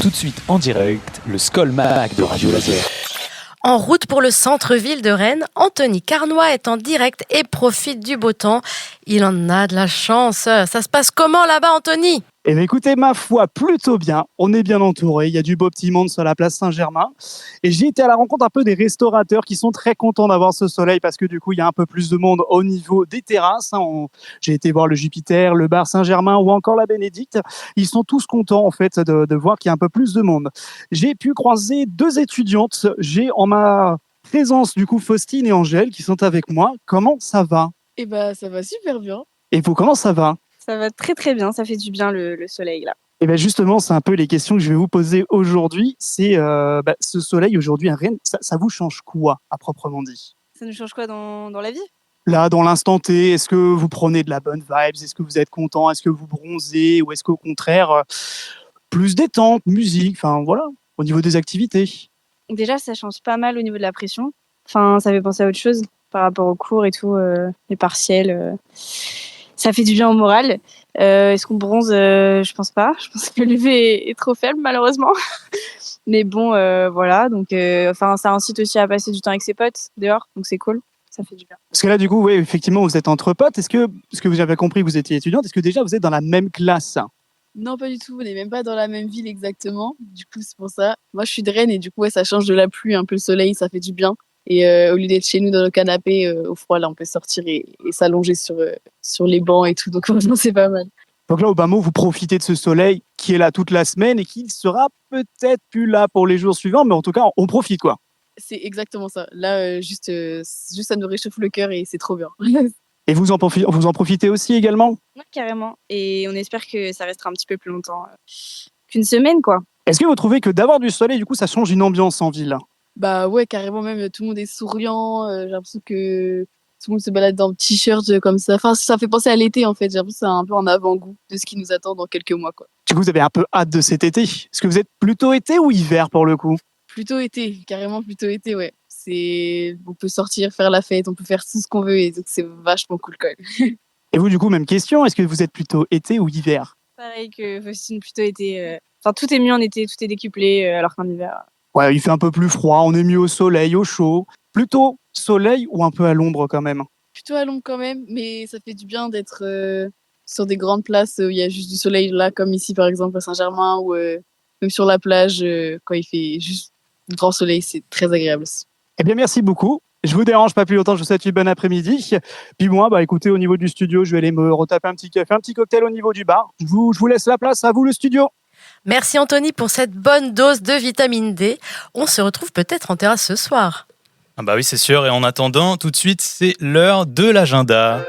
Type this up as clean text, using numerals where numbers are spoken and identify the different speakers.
Speaker 1: Tout de suite en direct, le Skoll Mag de Radio Laser.
Speaker 2: En route pour le centre-ville de Rennes, Anthony Carnoy est en direct et profite du beau temps. Il en a de la chance. Ça se passe comment là-bas, Anthony ?
Speaker 3: Eh bien, écoutez, ma foi, plutôt bien. On est bien entouré. Il y a du beau petit monde sur la place Saint-Germain. Et j'ai été à la rencontre un peu des restaurateurs qui sont très contents d'avoir ce soleil parce que du coup, il y a un peu plus de monde au niveau des terrasses. J'ai été voir le Jupiter, le bar Saint-Germain ou encore la Bénédicte. Ils sont tous contents, en fait, de voir qu'il y a un peu plus de monde. J'ai pu croiser deux étudiantes. J'ai en ma présence, du coup, Faustine et Angèle qui sont avec moi. Comment ça va ?
Speaker 4: Eh ben, ça va super bien.
Speaker 3: Et vous, comment ça va ?
Speaker 5: Ça va très très bien, ça fait du bien le soleil là.
Speaker 3: Et bien justement, c'est un peu les questions que je vais vous poser aujourd'hui. C'est ce soleil aujourd'hui à Rennes, ça vous change quoi à proprement dit ?
Speaker 5: Ça nous change quoi dans la vie ?
Speaker 3: Là, dans l'instant T, est-ce que vous prenez de la bonne vibes ? Est-ce que vous êtes content ? Est-ce que vous bronzez ? Ou est-ce qu'au contraire, plus détente, musique, enfin voilà, au niveau des activités ?
Speaker 5: Déjà, ça change pas mal au niveau de la pression. Enfin, ça fait penser à autre chose par rapport aux cours et tout, les partiels. Ça fait du bien au moral. Est-ce qu'on bronze ? Je pense pas. Je pense que l'UV est trop faible malheureusement. Mais bon, voilà. Donc, ça incite aussi à passer du temps avec ses potes dehors. Donc c'est cool. Ça fait du bien.
Speaker 3: Parce que là, du coup, oui, effectivement, vous êtes entre potes. Est-ce que vous avez compris que vous étiez étudiante ? Est-ce que déjà vous êtes dans la même classe ?
Speaker 4: Non, pas du tout. On n'est même pas dans la même ville exactement. Du coup, c'est pour ça. Moi, je suis de Rennes et du coup, ouais, ça change de la pluie, un peu le soleil, ça fait du bien. Et au lieu d'être chez nous dans nos canapés au froid, là, on peut sortir et s'allonger sur les bancs et tout. Donc, franchement, c'est pas mal.
Speaker 3: Donc là, au bas mot, vous profitez de ce soleil qui est là toute la semaine et qui sera peut-être plus là pour les jours suivants, mais en tout cas, on profite, quoi.
Speaker 4: C'est exactement ça. Là, juste, ça nous réchauffe le cœur et c'est trop bien.
Speaker 3: Et vous en profitez aussi également ?
Speaker 5: Ouais, carrément. Et on espère que ça restera un petit peu plus longtemps qu'une semaine, quoi.
Speaker 3: Est-ce que vous trouvez que d'avoir du soleil, du coup, ça change une ambiance en ville ?
Speaker 4: Bah ouais, carrément, même tout le monde est souriant. J'ai l'impression que tout le monde se balade dans un t-shirt comme ça. Enfin, ça fait penser à l'été en fait. J'ai l'impression que c'est un peu en avant-goût de ce qui nous attend dans quelques mois, quoi.
Speaker 3: Du coup, vous avez un peu hâte de cet été. Est-ce que vous êtes plutôt été ou hiver pour le coup ?
Speaker 4: Plutôt été, carrément plutôt été, ouais. On peut sortir, faire la fête, on peut faire tout ce qu'on veut et donc c'est vachement cool quand même.
Speaker 3: Et vous, du coup, même question, est-ce que vous êtes plutôt été ou hiver ?
Speaker 5: Pareil que Faustine, plutôt été. Enfin, tout est mieux en été, tout est décuplé, alors qu'en hiver.
Speaker 3: Ouais, il fait un peu plus froid, on est mieux au soleil, au chaud. Plutôt soleil ou un peu à l'ombre quand même ?
Speaker 4: Plutôt à l'ombre quand même, mais ça fait du bien d'être sur des grandes places où il y a juste du soleil, là, comme ici par exemple à Saint-Germain ou même sur la plage quand il fait juste du grand soleil, c'est très agréable aussi.
Speaker 3: Eh bien, merci beaucoup. Je vous dérange pas plus longtemps, je vous souhaite une bonne après-midi. Puis moi, écoutez, au niveau du studio, je vais aller me retaper un petit café, un petit cocktail au niveau du bar. Je vous laisse la place, à vous le studio.
Speaker 2: Merci Anthony pour cette bonne dose de vitamine D. On se retrouve peut-être en terrasse ce soir.
Speaker 1: Ah bah oui, c'est sûr. Et en attendant, tout de suite, c'est l'heure de l'agenda.